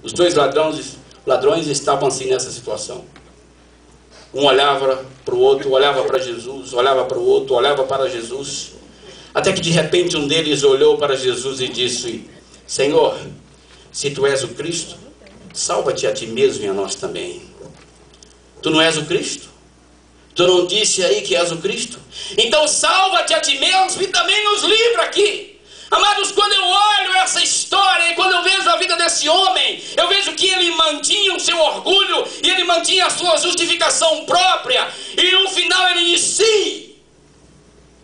Os dois ladrões estavam assim nessa situação. Um olhava para o outro, olhava para Jesus, olhava para o outro, olhava para Jesus. Até que de repente um deles olhou para Jesus e disse: Senhor, se tu és o Cristo, salva-te a ti mesmo e a nós também. Tu não és o Cristo? Tu não disse aí que és o Cristo? Então salva-te a ti mesmo e também nos livra aqui. Amados, quando eu olho essa história e quando eu vejo a vida desse homem, eu vejo que ele mantinha o seu orgulho e ele mantinha a sua justificação própria, e no final ele diz sim.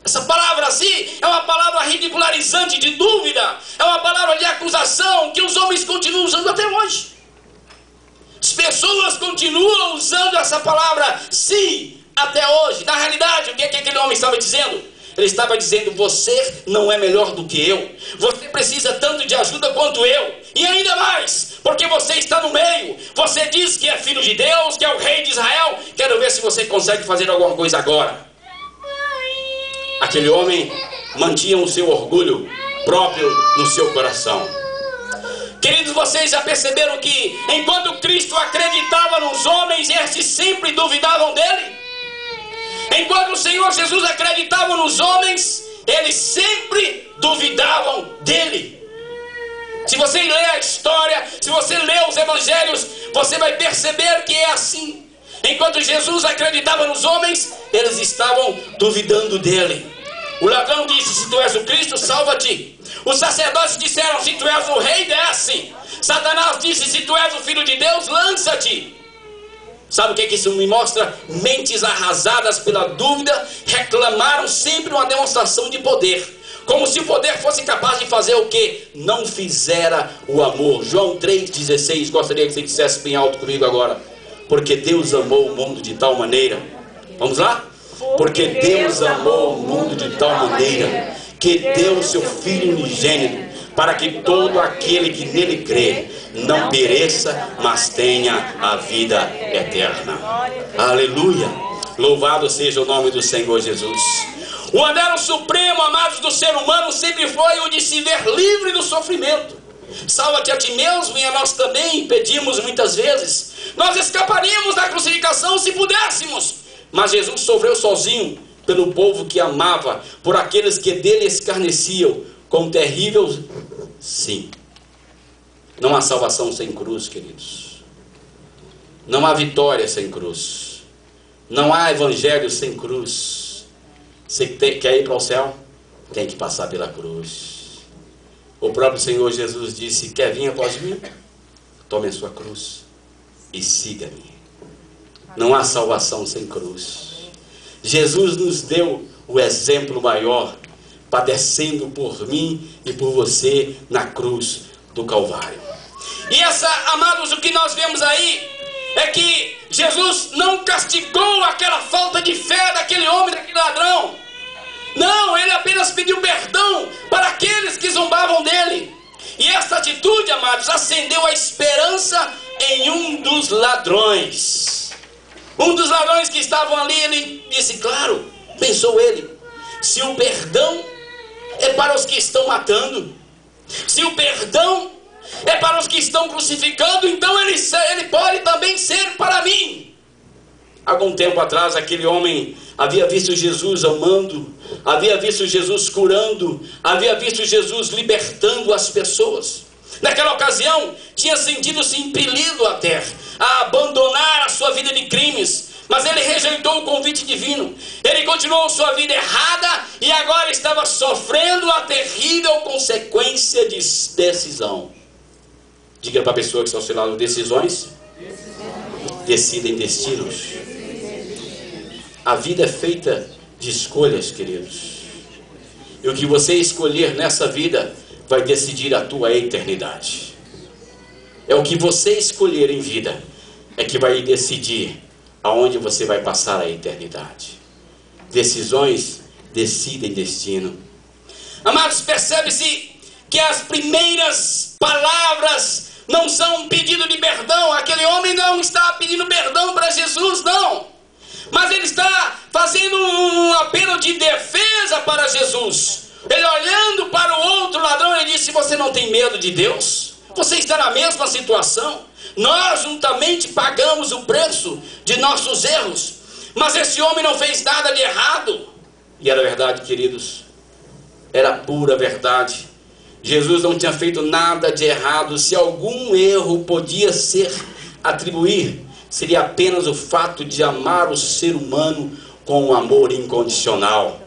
Essa palavra sim é uma palavra ridicularizante de dúvida, é uma palavra de acusação que os homens continuam usando até hoje. As pessoas continuam usando essa palavra sim até hoje. Na realidade, o que aquele homem estava dizendo? Ele estava dizendo: você não é melhor do que eu, você precisa tanto de ajuda quanto eu, e ainda mais, porque você está no meio, você diz que é filho de Deus, que é o rei de Israel, quero ver se você consegue fazer alguma coisa agora. Aquele homem mantinha o seu orgulho próprio no seu coração. Queridos, vocês já perceberam que enquanto Cristo acreditava nos homens, estes sempre duvidavam dele? Enquanto o Senhor Jesus acreditava nos homens, eles sempre duvidavam dele. Se você ler a história, se você ler os evangelhos, você vai perceber que é assim. Enquanto Jesus acreditava nos homens, eles estavam duvidando dele. O ladrão disse: se tu és o Cristo, salva-te. Os sacerdotes disseram: se tu és o rei, desce. Satanás disse: se tu és o filho de Deus, lança-te. Sabe o que isso me mostra? Mentes arrasadas pela dúvida reclamaram sempre uma demonstração de poder, como se o poder fosse capaz de fazer o que não fizera o amor. João 3,16, gostaria que você dissesse bem alto comigo agora. Porque Deus amou o mundo de tal maneira. Vamos lá? Porque Deus amou o mundo de tal maneira que deu o seu Filho unigênito, para que todo aquele que nele crê não pereça, mas tenha a vida eterna. Aleluia! Louvado seja o nome do Senhor Jesus. O anelo supremo, amados, do ser humano sempre foi o de se ver livre do sofrimento. Salva-te a ti mesmo e a nós também, pedimos muitas vezes. Nós escaparíamos da crucificação se pudéssemos, mas Jesus sofreu sozinho pelo povo que amava, por aqueles que dele escarneciam, com terrível sim. Não há salvação sem cruz, queridos. Não há vitória sem cruz. Não há evangelho sem cruz. Você quer ir para o céu? Tem que passar pela cruz. O próprio Senhor Jesus disse: quer vir após mim? Tome a sua cruz e siga-me. Não há salvação sem cruz. Jesus nos deu o exemplo maior, padecendo por mim e por você na cruz do Calvário. E amados, o que nós vemos aí é que Jesus não castigou aquela falta de fé daquele homem, daquele ladrão. Não, ele apenas pediu perdão para aqueles que zombavam dele. E essa atitude, amados, acendeu a esperança em um dos ladrões. Um dos ladrões que estavam ali, ele disse: claro, pensou ele, se o perdão é para os que estão matando, se o perdão é para os que estão crucificando, então ele pode também ser para mim. Algum tempo atrás, aquele homem havia visto Jesus amando, havia visto Jesus curando, havia visto Jesus libertando as pessoas. Naquela ocasião, tinha sentido-se impelido até a abandonar a sua vida de crimes, mas ele rejeitou o convite divino. Ele continuou sua vida errada e agora estava sofrendo a terrível consequência de decisão. Diga para a pessoa que está ao seu lado: decisões decidem destinos. A vida é feita de escolhas, queridos. E o que você escolher nessa vida vai decidir a tua eternidade. É o que você escolher em vida é que vai decidir aonde você vai passar a eternidade. Decisões decidem destino. Amados, percebe-se que as primeiras palavras não são um pedido de perdão. Aquele homem não está pedindo perdão para Jesus, não. Mas ele está fazendo um apelo de defesa para Jesus. Ele olhando para o outro ladrão, ele disse: você não tem medo de Deus? Você está na mesma situação. Nós juntamente pagamos o preço de nossos erros. Mas esse homem não fez nada de errado. E era verdade, queridos. Era pura verdade. Jesus não tinha feito nada de errado. Se algum erro podia ser atribuir, seria apenas o fato de amar o ser humano com um amor incondicional,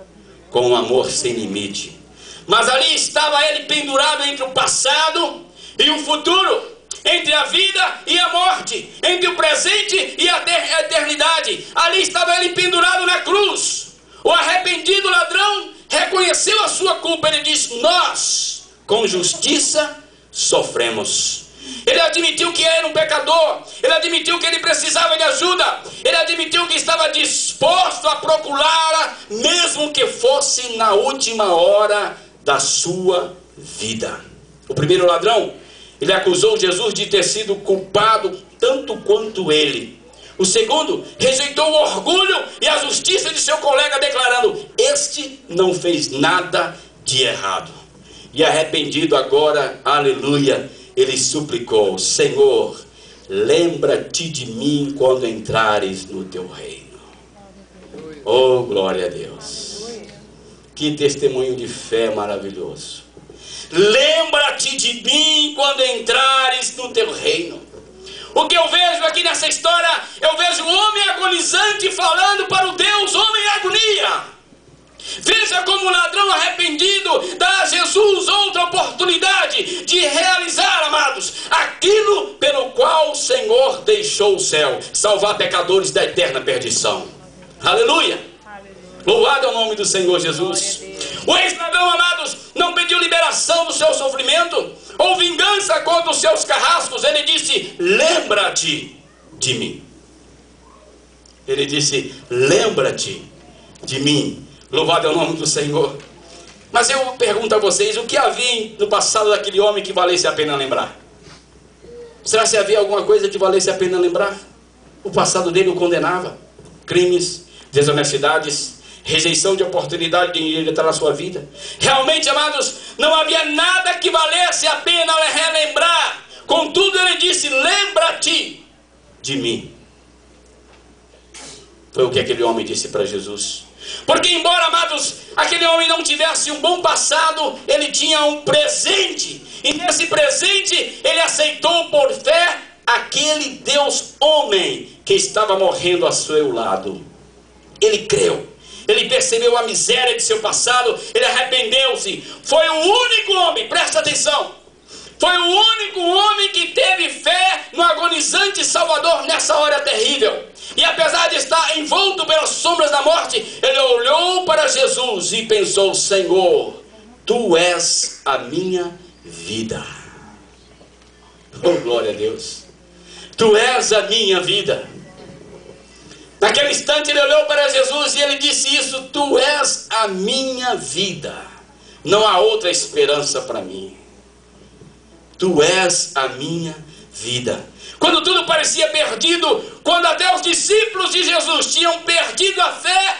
com um amor sem limite. Mas ali estava ele pendurado entre o passado e o futuro, entre a vida e a morte, entre o presente e a eternidade. Ali estava ele pendurado na cruz. O arrependido ladrão reconheceu a sua culpa. Ele disse: nós, com justiça, sofremos. Ele admitiu que era um pecador. Ele admitiu que ele precisava de ajuda. Ele admitiu que estava disposto a procurá-la, mesmo que fosse na última hora da sua vida. O primeiro ladrão, ele acusou Jesus de ter sido culpado tanto quanto ele. O segundo rejeitou o orgulho e a justiça de seu colega, declarando: este não fez nada de errado. E arrependido agora, aleluia, ele suplicou: Senhor, lembra-te de mim quando entrares no teu reino. Oh, glória a Deus. Que testemunho de fé maravilhoso. Lembra-te de mim quando entrares no teu reino. O que eu vejo aqui nessa história, eu vejo um homem agonizante falando para o Deus, homem em agonia. Veja como o ladrão arrependido dá a Jesus outra oportunidade de realizar, amados, aquilo pelo qual o Senhor deixou o céu: salvar pecadores da eterna perdição. Aleluia! Louvado é o nome do Senhor Jesus. O ex-ladrão, amados, não pediu liberação do seu sofrimento ou vingança contra os seus carrascos. Ele disse: lembra-te de mim. Ele disse: lembra-te de mim. Louvado é o nome do Senhor. Mas eu pergunto a vocês: o que havia no passado daquele homem que valesse a pena lembrar? Será que havia alguma coisa que valesse a pena lembrar? O passado dele o condenava: crimes, desonestidades, rejeição de oportunidade de ele entrar na sua vida. Realmente, amados, não havia nada que valesse a pena relembrar. Contudo, ele disse: lembra-te de mim. Foi o que aquele homem disse para Jesus. Porque embora, amados, aquele homem não tivesse um bom passado, ele tinha um presente. E nesse presente ele aceitou por fé aquele Deus homem que estava morrendo a seu lado. Ele creu. Ele percebeu a miséria de seu passado. Ele arrependeu-se. Foi o único homem, presta atenção, foi o único homem que teve fé no agonizante Salvador nessa hora terrível. E apesar de estar envolto pelas sombras da morte, ele olhou para Jesus e pensou: Senhor, tu és a minha vida. Oh, glória a Deus. Tu és a minha vida. Naquele instante ele olhou para Jesus e ele disse isso: tu és a minha vida. Não há outra esperança para mim. Tu és a minha vida. Quando tudo parecia perdido, quando até os discípulos de Jesus tinham perdido a fé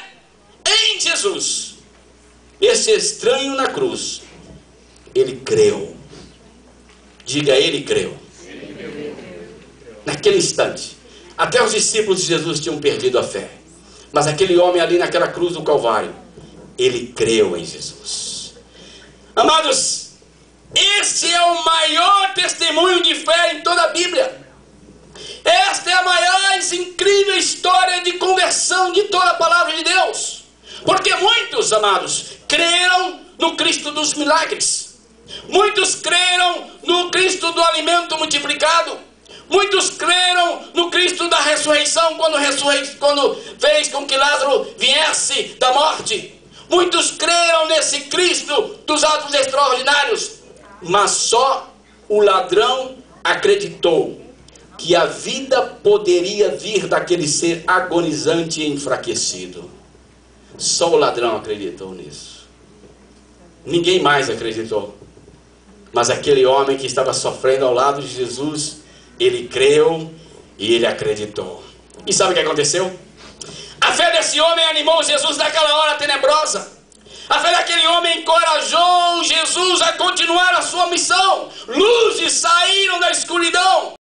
em Jesus, esse estranho na cruz, ele creu. Diga: ele creu. Naquele instante, até os discípulos de Jesus tinham perdido a fé, mas aquele homem ali naquela cruz do Calvário, ele creu em Jesus. Amados, esse é o maior testemunho de fé em toda a Bíblia. Esta é a mais incrível história de conversão de toda a palavra de Deus. Porque muitos, amados, creram no Cristo dos milagres. Muitos creram no Cristo do alimento multiplicado. Muitos creram no Cristo da ressurreição, quando fez com que Lázaro viesse da morte. Muitos creram nesse Cristo dos atos extraordinários. Mas só o ladrão acreditou que a vida poderia vir daquele ser agonizante e enfraquecido. Só o ladrão acreditou nisso. Ninguém mais acreditou. Mas aquele homem que estava sofrendo ao lado de Jesus, ele creu e ele acreditou. E sabe o que aconteceu? A fé desse homem animou Jesus naquela hora tenebrosa. A fé daquele homem encorajou Jesus a continuar a sua missão. Luzes saíram da escuridão.